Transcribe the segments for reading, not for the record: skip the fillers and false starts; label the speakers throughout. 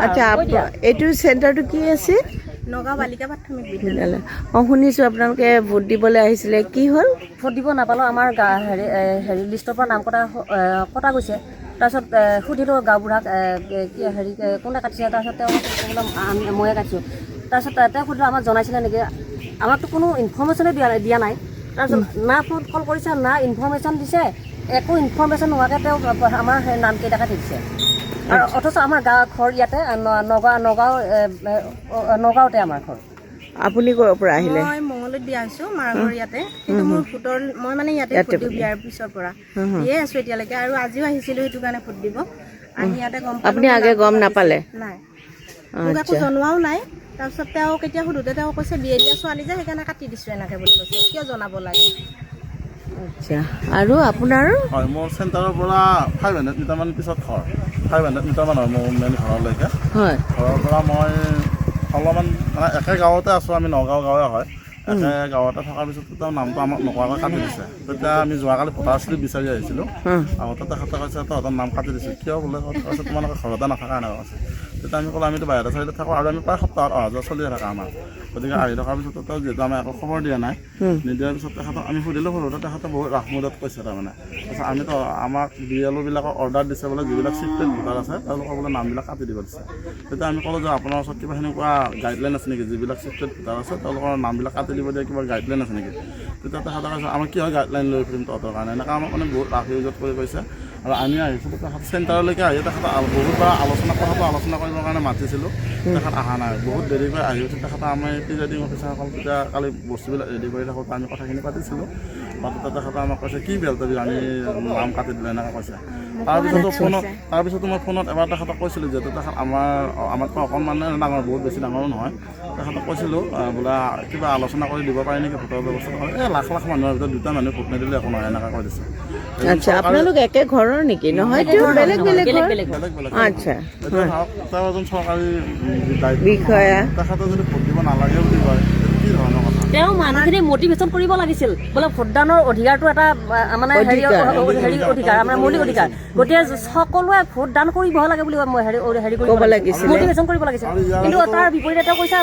Speaker 1: আচ্ছা এইটো চেণ্টাৰটো কি আছে?
Speaker 2: নগাঁও বালিকা প্ৰাথমিক বিদ্যালয়।
Speaker 1: শুনিছোঁ আপোনালোকে ভোট দিবলৈ আহিছিলে, কি হ'ল?
Speaker 2: ভোট দিব নাপালোঁ, আমাৰ হেৰি লিষ্টৰ পৰা নাম কটা গৈছে। তাৰপিছত সুধিলোঁ গাঁওবুঢ়াক কোনে কাটিছে, তাৰপিছত তেওঁ ময়ে কাটিছোঁ। তাৰপিছত তেওঁ সুধিলোঁ আমাক জনাইছিলে নেকি, আমাকতো কোনো ইনফৰ্মেশ্যনে দিয়া নাই। তাৰপিছত না ফোন কল কৰিছে, না ইনফৰ্মেশ্যন দিছে, একো ইনফৰ্মেশ্যন নোহোৱাকৈ তেওঁ আমাৰ নামকেইটা কাটি দিছে। আৰু অথচ আমাৰ ঘৰ ইয়াতে নগাঁৱতে আমাৰ ঘৰ।
Speaker 1: আপুনি ক'ৰ পৰা আহিলে?
Speaker 2: মই মঙলত বিয়া হৈছোঁ, মাৰ ঘৰ ইয়াতে, কিন্তু মোৰ মই মানে ইয়াতে ভোট দিওঁ বিয়াৰ পিছৰ পৰা দিয়ে আছোঁ এতিয়ালৈকে। আৰু আজিও আহিছিলোঁ সেইটো কাৰণে ভোট দিব। আহি ইয়াতে গম পালোঁ।
Speaker 1: আপুনি আগে গম নাপালে?
Speaker 2: নাই, মোক একো জনোৱাও নাই। তাৰপিছত তেওঁ কেতিয়া সোধোতে তেওঁ কৈছে বিয়ে দিয়া ছোৱালী যে সেইকাৰণে কাটি দিছোঁ এনেকৈ বুলি কৈছে। কিয় জনাব লাগে?
Speaker 1: আচ্ছা, আৰু আপোনাৰ?
Speaker 3: হয়, মোৰ চেণ্টাৰৰ পৰা 500 মিটাৰমান পিছত ঘৰ, 500 মিটাৰমান হয় মোৰ মেইন ঘৰলৈকে।
Speaker 1: হয়,
Speaker 3: ঘৰৰ পৰা মই অলপমান মানে একে গাঁৱতে আছোঁ, আমি নগাঁও গাঁৱে হয়। একে গাঁৱতে থকাৰ পিছত তেওঁ নামটো আমাক নোকোৱাকৈ কাটি দিছে। তেতিয়া আমি যোৱাকালি ভোটাৰ শ্লিপ বিচাৰি আহিছিলোঁ, আগতে তেখেতে কৈছে তহঁতৰ নাম কাটি দিছোঁ, কিয় বোলে কৈছে তোমালোকে ঘৰতে নাথাকা এনেকুৱা কৈছে। তেতিয়া আমি ক'লোঁ আমিতো বাহিৰৰ চাইডত থাকোঁ আৰু আমি প্ৰায় সপ্তাহত অহা যোৱা চলিয়ে থাকা আমাৰ। গতিকে আহি থকাৰ পিছত তেওঁ যিহেতু আমি একো খবৰ দিয়া নাই, নিদিয়াৰ পিছত তেখেতক আমি সুধিলোঁ, তেখেতে বহুত ৰাফমুদত কৈছে তাৰমানে। তাৰপিছত আমিতো আমাক BLO বিলাকক অৰ্ডাৰ দিছে বোলে, যিবিলাক চিক্ৰেট ভোটাৰ আছে তেওঁলোকৰ বোলে নামবিলাক কাটি দিব দিছে। তেতিয়া আমি ক'লোঁ যে আপোনাৰ ওচৰত কিবা সেনেকুৱা গাইডলাইন আছে নেকি, যিবিলাক চিক্ৰেট ভোটাৰ আছে তেওঁলোকৰ নামবিলাক কাটি দিব দিয়ে কিবা গাইডলাইন আছে নেকি? তেতিয়া তেখেতে কৈছে আমাৰ কি হয় গাইডলাইন লৈ ফুৰিম তহঁতৰ কাৰণে, এনেকৈ আমাক মানে বহুত ৰাফ ইউজত কৰি কৈছে। আৰু আমি আহিছিলোঁ তেখেত চেণ্টাৰলৈকে আহি তেখেতে বহুতবাৰ আলোচনা কৰিবৰ কাৰণে মাতিছিলোঁ, তেখেত অহা নাই। বহুত দেৰিকৈ আহি উঠি তেখেতে আমি প্ৰিজাইডিং অফিচাৰসকল তেতিয়া কালি বস্তুবিলাক ৰেডি কৰি থাকোঁতে আমি কথাখিনি পাতিছিলোঁ। পাতোঁতে তেখেতে আমাক কৈছে কি বেলতবি আমি নাম কাটি দিলোঁ এনেকৈ কৈছে। তাৰপিছতো মই ফোনত এবাৰ তেখেতক কৈছিলোঁ, যিহেতু তেখেত আমাতকৈ অকণমান ডাঙৰ, বহুত বেছি ডাঙৰো নহয়। তেখেতক কৈছিলোঁ বোলে কিবা আলোচনা কৰি দিব পাৰি নেকি ভোটৰ ব্যৱস্থা। লাখ লাখ মানুহৰ ভিতৰত 2টা মানুহ ভোট নিদিলে একো নহয় এনেকৈ কৈ দিছে।
Speaker 1: আচ্ছা, আপোনালোক একে ঘৰৰ নেকি? নহয়, বেলেগ বেলেগ। আচ্ছা,
Speaker 3: তেওঁ এজন চৰকাৰী
Speaker 1: বিষয়া,
Speaker 3: তেখেতে যদি ভোট দিব নালাগে বুলি কয় কি ধৰণৰ কথা?
Speaker 2: তেওঁ মানুহখিনি মটিভেশ্যন কৰিব লাগিছিল, বোলে ভোটদানৰ অধিকাৰটো এটা মানে হেৰি অধিকাৰ, আমাৰ মৌলিক অধিকাৰ। গতিকে সকলোৱে ভোটদান কৰিব লাগে বুলি
Speaker 1: ক'ব লাগিছিল,
Speaker 2: মটিভেশ্যন কৰিব লাগিছিল। কিন্তু তাৰ বিপৰীতে তেওঁ কৈছে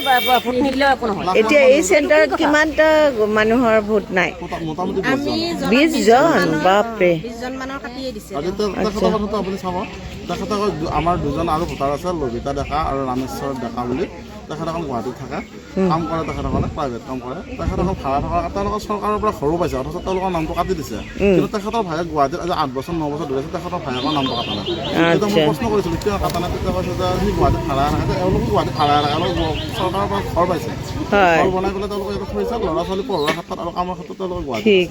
Speaker 2: ভোট নিদিলেও একো নহয়।
Speaker 1: এতিয়া এই চেণ্টাৰত কিমানটা মানুহৰ ভোট নাই?
Speaker 3: মোটামুটি
Speaker 1: 20 জন। বাপৰে,
Speaker 2: 20 জন মানৰ কাটিয়ে দিছে।
Speaker 3: তেখেতৰ কথাটো আপুনি চাব, তেখেতে আমাৰ 2জন আৰু ভোটাৰ আছে, লভিতা ডেকা আৰু ৰামেশ্বৰ ডেকা বুলি। তেখেতসকল গুৱাহাটীত থাকে, কাম কৰে, তেখেতসকলে প্ৰাইভেট কাম কৰে। তেখেতসকল ভাড়া থকা, তেওঁলোকৰ চৰকাৰৰ পৰা ঘৰো পাইছে, অথচ তেওঁলোকৰ নামটো কাটি দিছে। কিন্তু তেখেতৰ ভাইক গুৱাহাটীত আজি 8 বছৰ 9 বছৰ ধৰি আছে, তেখেতৰ ভাইকৰ নামটো কাটা নাই। তেতিয়া মই প্ৰশ্ন কৰিছিলোঁ কিয় কাটা নাই, তেতিয়া কৈছে যে সি গুৱাহাটীত ভাড়া থাকে, এওঁলোকো গুৱাহাটীত ভাড়া থাকে, চৰকাৰৰ পৰা ঘৰ পাইছে, ঘৰ বনাই পেলাই তেওঁলোকে ইয়াতে থৈছে, ল'ৰা ছোৱালী পঢ়োৱাৰ ক্ষেত্ৰত আৰু কামৰ ক্ষেত্ৰত তেওঁলোকে গুৱাহাটীত।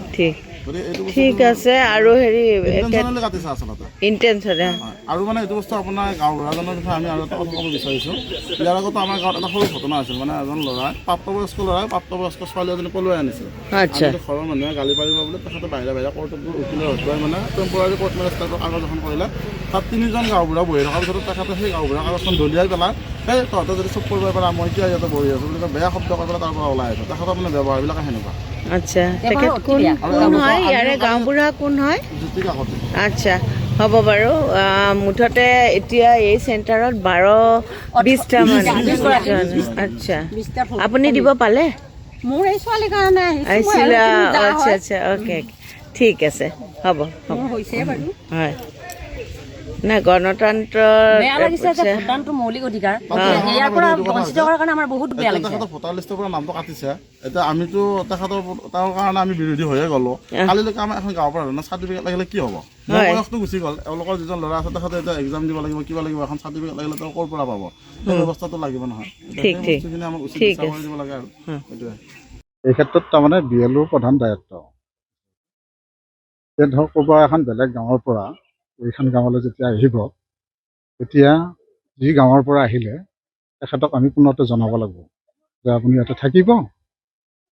Speaker 1: ঠিক আছে। আৰু হেৰি
Speaker 3: কাটিছে আচলতে
Speaker 1: ইণ্টেনশ্যনে।
Speaker 3: আৰু মানে এইটো বস্তু আপোনাৰ গাঁওবুঢ়াজনৰ বিষয়ে আমি আৰু এটা কথা ক'ব বিচাৰিছোঁ। ইয়াৰ আগতো আমাৰ গাঁৱত এটা সৰু ঘটনা হৈছিল, মানে এজন ল'ৰাই প্ৰাপ্তবয়স্ক ছোৱালী এজনী পলুৱাই আনিছিল।
Speaker 1: আচ্ছা,
Speaker 3: ঘৰৰ মানুহে গালি পাৰিব বুলি তেখেতে বাহিৰে কোৰ্টত উকিলৰ হতুৱাই মানে টেম্পৰাৰী কোৰ্ট মেজিষ্ট্ৰেটৰ কাগজ এখন কৰিলে। তাত 3জন গাঁওবুঢ়া বহি থকাৰ পিছত তেখেতে সেই গাঁওবুঢ়া কাগজখন দলিয়াই পেলাই এই তহঁতে যদি চব কৰিব পাৰা মই কিয় ইয়াতে বহি আছোঁ বুলি বেয়া শব্দ কৰি পেলাই তাৰ পৰা ওলাই আহিছে। তেখেতৰ মানে ব্যৱহাৰবিলাক সেনেকুৱা।
Speaker 1: আচ্ছা, তেখেত কোন হয়? ইয়াৰে গাঁওবুঢ়া কোন হয়?
Speaker 3: জ্যোতি কাকতি।
Speaker 1: আচ্ছা, হ'ব বাৰু। মুঠতে এতিয়া এই চেণ্টাৰত 12-20টা মানুহ। আচ্ছা, আপুনি দিব পালে?
Speaker 2: মোৰ এই ছোৱালীৰ কাৰণে
Speaker 1: আহিছিলা? আচ্ছা, অ'কে, ঠিক আছে, হ'ব।
Speaker 2: হৈছে বাৰু।
Speaker 1: হয়, নাই গণতন্ত্ৰ
Speaker 2: বেয়া লাগিছে যে ভোটদানটো মৌলিক অধিকাৰ, ইয়াৰ পৰা বঞ্চিত কৰাৰ কাৰণে আমাৰ বহুত বেয়া লাগিছে।
Speaker 3: তেখেতৰ ভোটাৰ লিষ্টৰ পৰা নামটো কাটিছে, এতিয়া আমিতো তাৰ কাৰণে আমি বিৰোধী হৈয়ে গ'লো। কালিলৈকে আমাৰ এখন গাঁৱৰ পৰা চাৰ্টিফিকেট লাগিলে কি হ'ব? মোৰ বয়সটো গুচি গ'ল, এওঁলোকৰ যিজন ল'ৰা আছে তেখেতে এতিয়া এক্সাম দিব লাগিব, কিবা লাগিব, এখন চাৰ্টিফিকেট লাগিলে তেওঁ ক'ৰ পৰা পাব? সেই ব্যৱস্থাটো লাগিব নহয়। বস্তুখিনি আমাক উচিত বিচাৰ কৰি দিব লাগে আৰু সেইটোৱে। এই ক্ষেত্ৰত তাৰমানে BLO প্ৰধান দায়িত্ব। এতিয়া ধৰক ক'ৰবাৰ এখন বেলেগ গাঁৱৰ পৰা এইখন গাঁৱলৈ যেতিয়া আহিব, তেতিয়া যি গাঁৱৰ পৰা আহিলে তেখেতক আমি পুনৰতে জনাব লাগিব যে আপুনি ইয়াতে থাকিব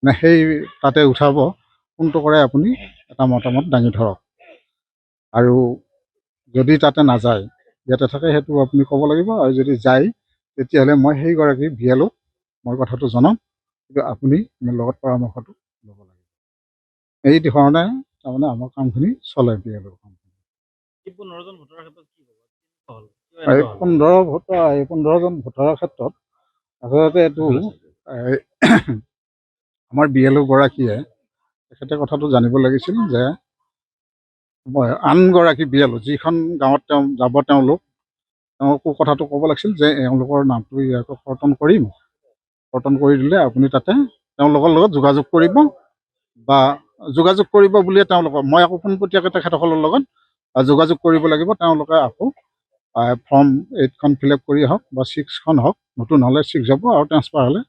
Speaker 3: নে সেই তাতে উঠাব, কোনটো কৰে আপুনি এটা মতামত দাঙি ধৰক। আৰু যদি তাতে নাযায়, ইয়াতে থাকে, সেইটো আপুনি ক'ব লাগিব। আৰু যদি যায় তেতিয়াহ'লে মই সেইগৰাকী BLOক মই কথাটো জনাম, কিন্তু আপুনি মোৰ লগত পৰামৰ্শটো ল'ব লাগিব। এই ধৰণে তাৰমানে আমাৰ কামখিনি চলে। BLOৰ কামখিনি। 15জন ভোটাৰৰ ক্ষেত্ৰত কি হ'ব?
Speaker 4: এই 15জন ভোটাৰৰ ক্ষেত্ৰত আচলতে এইটো আমাৰ BLO গৰাকীয়ে তেখেতে কথাটো জানিব লাগিছিল যে আনগৰাকী BLO যিখন গাঁৱত যাব তেওঁকো কথাটো ক'ব লাগিছিল যে এওঁলোকৰ নামটো ইয়াতে কৰ্তন কৰি দিলে আপুনি তাতে তেওঁলোকৰ লগত যোগাযোগ কৰিব বা যোগাযোগ কৰিব বুলিয়ে মই আকৌ পোনপটীয়াকৈ তেখেতসকলৰ লগত যোগাযোগ কৰিব লাগিব। তেওঁলোকে আকৌ ফৰ্ম 8খন ফিল আপ কৰি হওক বা 6খন হওক, নতুন হ'লে 6 হ'ব আৰু ট্ৰান্সফাৰ হ'লে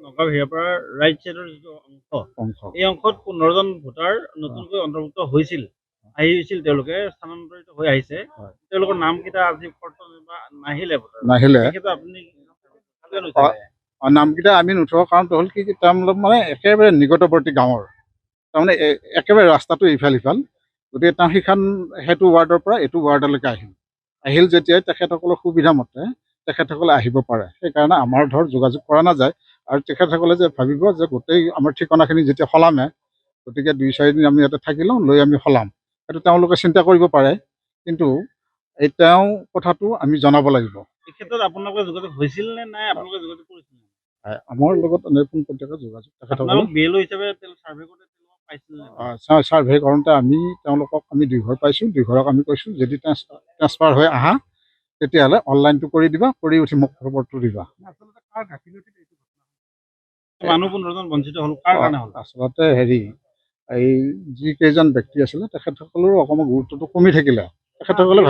Speaker 5: নগাঁও হেয়াৰপাৰা ৰাইট চাইডৰ যিটো অংশ, এই অংশত 15জন ভোটাৰ নতুনকৈ অন্তৰ্ভুক্ত আহিছিল, তেওঁলোকে স্থানান্তৰিত হৈ আহিছে। তেওঁলোকৰ নামকেইটা আজি নাহিলে আপুনি
Speaker 4: নামকেইটা আমি নুঠোৱা কাৰণটো হ'ল কি তেওঁলোক মানে একেবাৰে নিকটৱৰ্তী গাঁৱৰ, তাৰমানে একেবাৰে ৰাস্তাটো ইফাল সিফাল, গতিকে তেওঁ সেইটো ৱাৰ্ডৰ পৰা এইটো ৱাৰ্ডলৈকে আহিল যেতিয়াই তেখেতসকলৰ সুবিধা মতে তেখেতসকলে আহিব পাৰে। সেইকাৰণে আমাৰ যোগাযোগ কৰা নাযায় আৰু তেখেতসকলে যে ভাবিব যে গোটেই আমাৰ ঠিকনাখিনি যেতিয়া সলামে, গতিকে 2-4 দিন আমি ইয়াতে থাকি লওঁ, লৈ আমি সলাম, সেইটো তেওঁলোকে চিন্তা কৰিব পাৰে। কিন্তু তেওঁ কথাটো আমি জনাব লাগিব।
Speaker 5: এই ক্ষেত্ৰত আপোনালোকৰ যোগাযোগ হৈছিল নে নাই? আপোনালোকে যোগাযোগ কৰিছিল?
Speaker 4: আমাৰ লগত পোনপটীয়াকৈ যোগাযোগ তেখেতসকলক
Speaker 5: BLO হিচাপে চাৰ্ভে কৰোঁতে পাইছিল?
Speaker 4: চাৰ্ভে কৰোঁতে তেওঁলোকক আমি 2 ঘৰ পাইছোঁ। 2 ঘৰক আমি কৈছোঁ যদি ট্ৰান্সফাৰ হৈ আহা তেতিয়াহ'লে অনলাইনটো কৰি দিবা, কৰি উঠি মোক খবৰটো দিবা।
Speaker 5: মানুহ 15জন বঞ্চিত হ'ল, কাৰ কাৰণে হ'ল?
Speaker 4: আচলতে এই যিকেইজন ব্যক্তি আছিলে তেখেতসকলৰো অকণমান গুৰুত্বটো কমি থাকিলে। তেখেতসকলে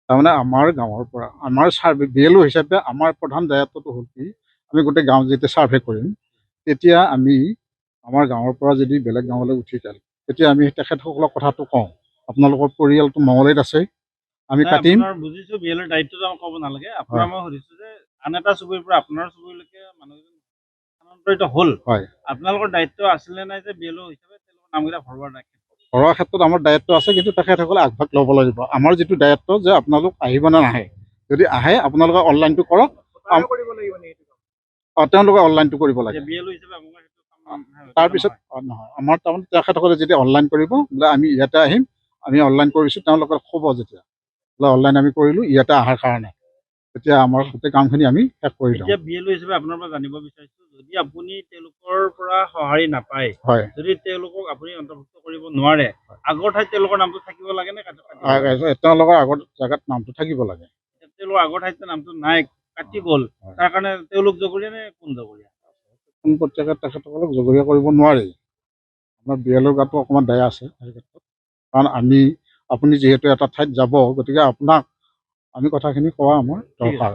Speaker 4: তাৰমানে আমাৰ গাঁৱৰ পৰা আমাৰ চাৰ্ভে BLO হিচাপে আমাৰ প্ৰধান দায়িত্বটো হ'ল কি, আমি গোটেই গাঁও যেতিয়া চাৰ্ভে কৰিম তেতিয়া আমি আমাৰ গাঁৱৰ পৰা যদি বেলেগ গাঁৱলৈ উঠি যায় তেতিয়া আমি তেখেতসকলক কথাটো কওঁ, আপোনালোকৰ পৰিয়ালটো মঙলদৈত আছে, আমি কাটিম।
Speaker 5: বুজিছোঁ, BLOৰ দায়িত্বটো আমাক ক'ব নালাগে। আপোনাক মই সুধিছোঁ যে আন এটা চুবুৰীৰ পৰা আপোনাৰ চুবুৰীলৈকে মানুহজন স্থানান্তৰিত হ'ল, আপোনালোকৰ দায়িত্ব আছিলে নাই যে BLO হিচাপে তেওঁলোকৰ নামকেইটা ভৰোৱাৰ
Speaker 4: ক্ষেত্ৰত আমাৰ দায়িত্ব আছে, কিন্তু তেখেতসকলে আগভাগ ল'ব লাগিব। আমাৰ যিটো দায়িত্ব যে আপোনালোক আহিব নে নাহে, যদি আহে আপোনালোকে অনলাইনটো কৰক। তেওঁলোকে অনলাইনটো কৰিব লাগে। তাৰপিছত নহয়, আমাৰ তাৰমানে তেখেতসকলে যেতিয়া অনলাইন কৰিব বোলে আমি ইয়াতে আহিম, আমি অনলাইন কৰিছোঁ, তেওঁলোকে ক'ব যেতিয়া বোলে অনলাইন আমি কৰিলোঁ ইয়াতে অহাৰ কাৰণে, তেতিয়া আমাৰ গোটেই কামখিনি আমি শেষ কৰি দিওঁ।
Speaker 5: এতিয়া BLO হিচাপে আপোনাৰ পৰা জানিব বিচাৰিছোঁ, যদি আপুনি তেওঁলোকৰ পৰা সঁহাৰি নাপায়, যদি তেওঁলোকক আপুনি অন্তৰ্ভুক্ত কৰিব নোৱাৰে, আগৰ ঠাইত তেওঁলোকৰ নামটো থাকিব লাগে নে?
Speaker 4: তেওঁলোকৰ আগৰ জেগাত নামটো থাকিব লাগে।
Speaker 5: তেওঁলোকৰ আগৰ ঠাইত নামটো নাই, কাটি গ'ল, তাৰ কাৰণে তেওঁলোক জগৰীয়া নে কোন জগৰীয়া?
Speaker 4: পোনপটীয়াকৈ তেখেতসকলক জগৰীয়া কৰিব নোৱাৰি। আমাৰ BLOৰ গাতো অকণমান দায় আছে সেই ক্ষেত্ৰত, কাৰণ আপুনি যিহেতু এটা ঠাইত যাব, গতিকে আপোনাক আমি কথাখিনি কোৱা আমাৰ দৰকাৰ।